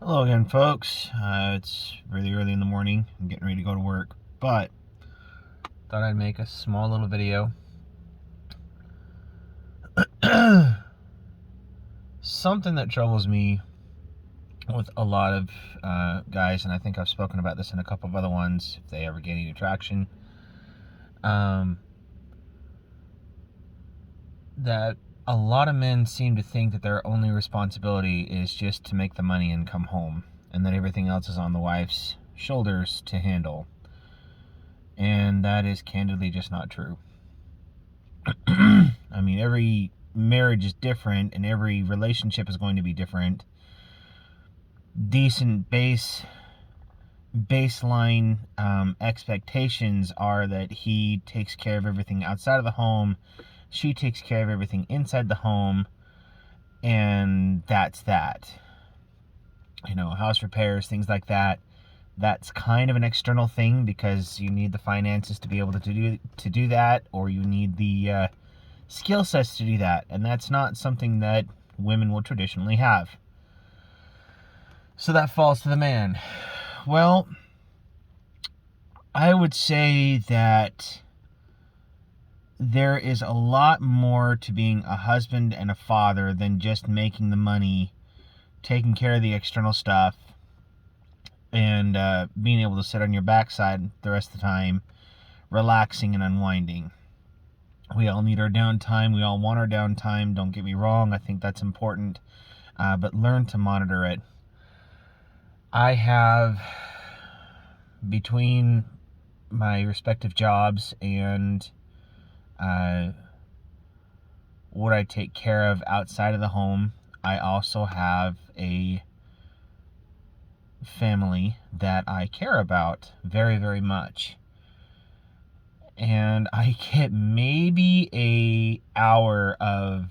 Hello again, folks. It's really early in the morning. I'm getting ready to go to work, but thought I'd make a small little video. Something that troubles me with a lot of guys, and I think I've spoken about this in a couple of other ones, if they ever get any traction, that a lot of men seem to think that their only responsibility is just to make the money and come home, and that everything else is on the wife's shoulders to handle. And that is candidly just not true. I mean, every marriage is different and every relationship is going to be different. Decent baseline expectations are that he takes care of everything outside of the home, she takes care of everything inside the home, and that's that. House repairs, things like that. That's kind of an external thing because you need the finances to be able to do that, or you need the skill sets to do that, and that's not something that women will traditionally have. So that falls to the man. Well, I would say that there is a lot more to being a husband and a father than just making the money, taking care of the external stuff, and being able to sit on your backside the rest of the time, relaxing and unwinding. We all need our downtime. We all want our downtime. Don't get me wrong. I think that's important. But learn to monitor it. I have, between my respective jobs and what I take care of outside of the home, I also have a family that I care about very, very much. And I get maybe an hour of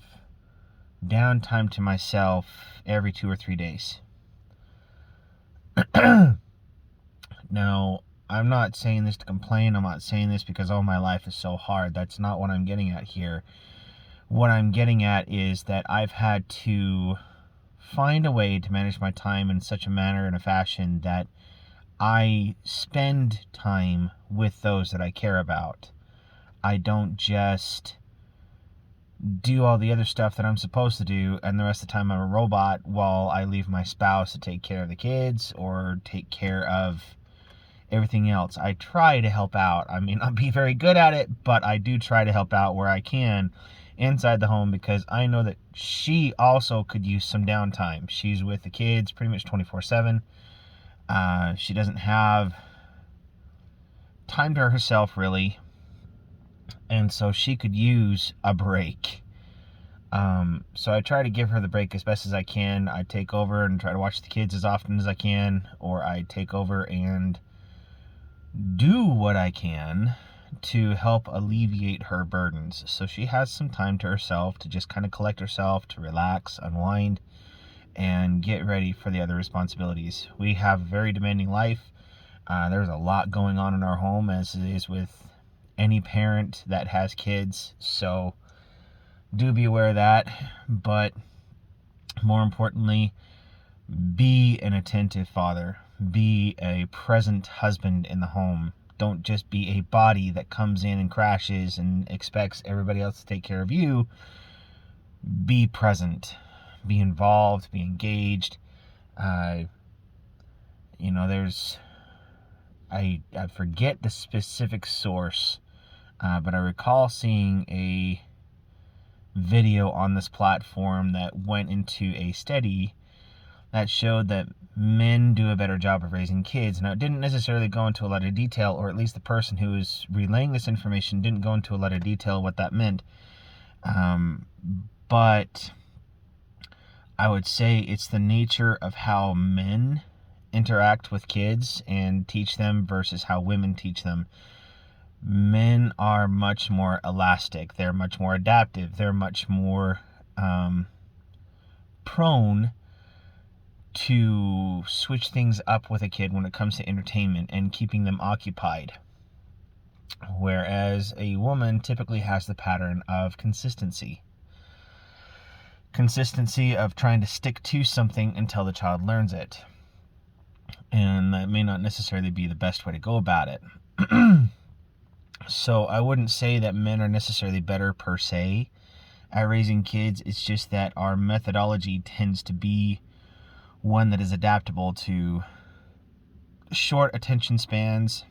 downtime to myself every 2 or 3 days. Now, I'm not saying this to complain. I'm not saying this because, oh, my life is so hard. That's not what I'm getting at here. What I'm getting at is that I've had to find a way to manage my time in such a manner and a fashion that I spend time with those that I care about. I don't just do all the other stuff that I'm supposed to do, and the rest of the time I'm a robot while I leave my spouse to take care of the kids or take care of everything else. I try to help out. I mean, I'll be very good at it, but I do try to help out where I can inside the home because I know that she also could use some downtime. She's with the kids pretty much 24/7. She doesn't have time to herself, really, and so she could use a break. So I try to give her the break as best as I can. I take over and try to watch the kids as often as I can, or I take over and do what I can to help alleviate her burdens. So she has some time to herself to just kind of collect herself, to relax, unwind, and get ready for the other responsibilities. We have a very demanding life. There's a lot going on in our home, as it is with any parent that has kids. So do be aware of that. But more importantly, be an attentive father. Be a present husband in the home. Don't just be a body that comes in and crashes and expects everybody else to take care of you. Be present. Be involved. Be engaged. There's... I forget the specific source, but I recall seeing a video on this platform that went into a study that showed that men do a better job of raising kids. Now, it didn't necessarily go into a lot of detail, or at least the person who was relaying this information didn't go into a lot of detail what that meant. But I would say it's the nature of how men interact with kids and teach them versus how women teach them. Men are much more elastic. They're much more adaptive. They're much more prone to switch things up with a kid when it comes to entertainment and keeping them occupied. Whereas a woman typically has the pattern of consistency. Consistency of trying to stick to something until the child learns it. and that may not necessarily be the best way to go about it. So I wouldn't say that men are necessarily better per se at raising kids. It's just that our methodology tends to be one that is adaptable to short attention spans,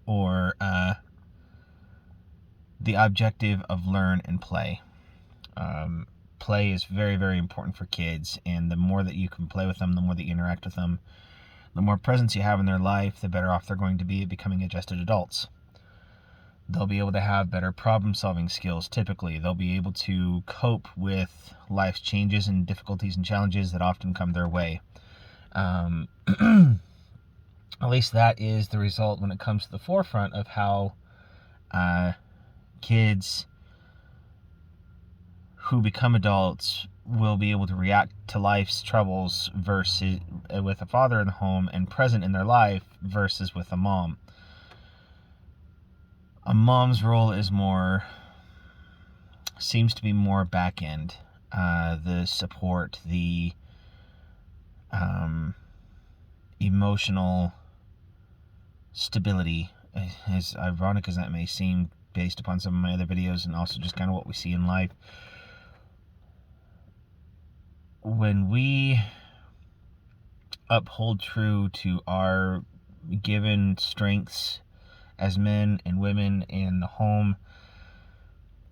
or the objective of learn and play. Play is very, very important for kids, and the more that you can play with them, the more that you interact with them, the more presence you have in their life, the better off they're going to be at becoming adjusted adults. They'll be able to have better problem-solving skills, typically. They'll be able to cope with life's changes and difficulties and challenges that often come their way. At least that is the result when it comes to the forefront of how kids who become adults will be able to react to life's troubles versus with a father in the home and present in their life versus with a mom. A mom's role seems to be more back end. The support, the emotional stability, as ironic as that may seem based upon some of my other videos and also just kind of what we see in life. When we uphold true to our given strengths as men and women in the home,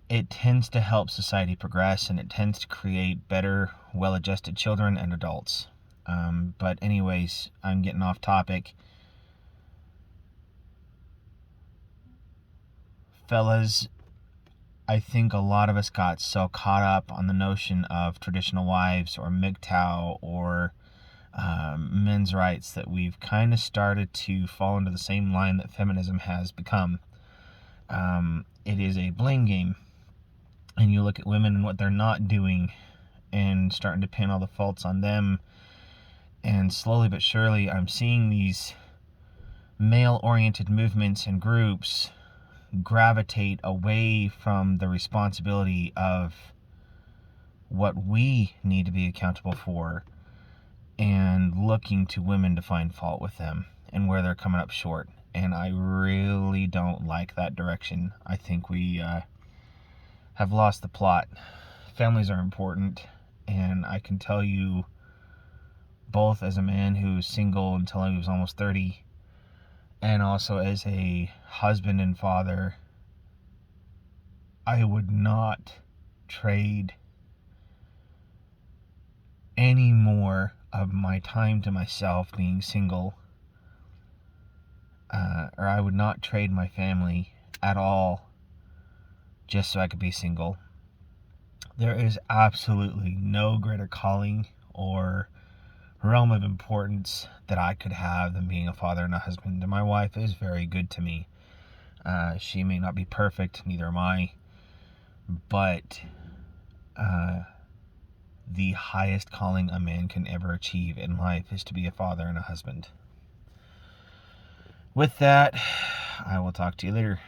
it tends to help society progress, and it tends to create better, well-adjusted children and adults. But anyways, I'm getting off topic. Fellas, I think a lot of us got so caught up on the notion of traditional wives or MGTOW or men's rights that we've kind of started to fall into the same line that feminism has become. It is a blame game, and you look at women and what they're not doing and starting to pin all the faults on them, and slowly but surely I'm seeing these male-oriented movements and groups gravitate away from the responsibility of what we need to be accountable for and looking to women to find fault with them and where they're coming up short. And I really don't like that direction. I think we have lost the plot. Families are important, and I can tell you, both as a man who's single until I was almost 30, and also as a husband and father, I would not trade any more of my time to myself being single, or I would not trade my family at all just so I could be single. There is absolutely no greater calling or realm of importance that I could have than being a father and a husband. And my wife is very good to me. She may not be perfect, neither am I, but the highest calling a man can ever achieve in life is to be a father and a husband. With that, I will talk to you later.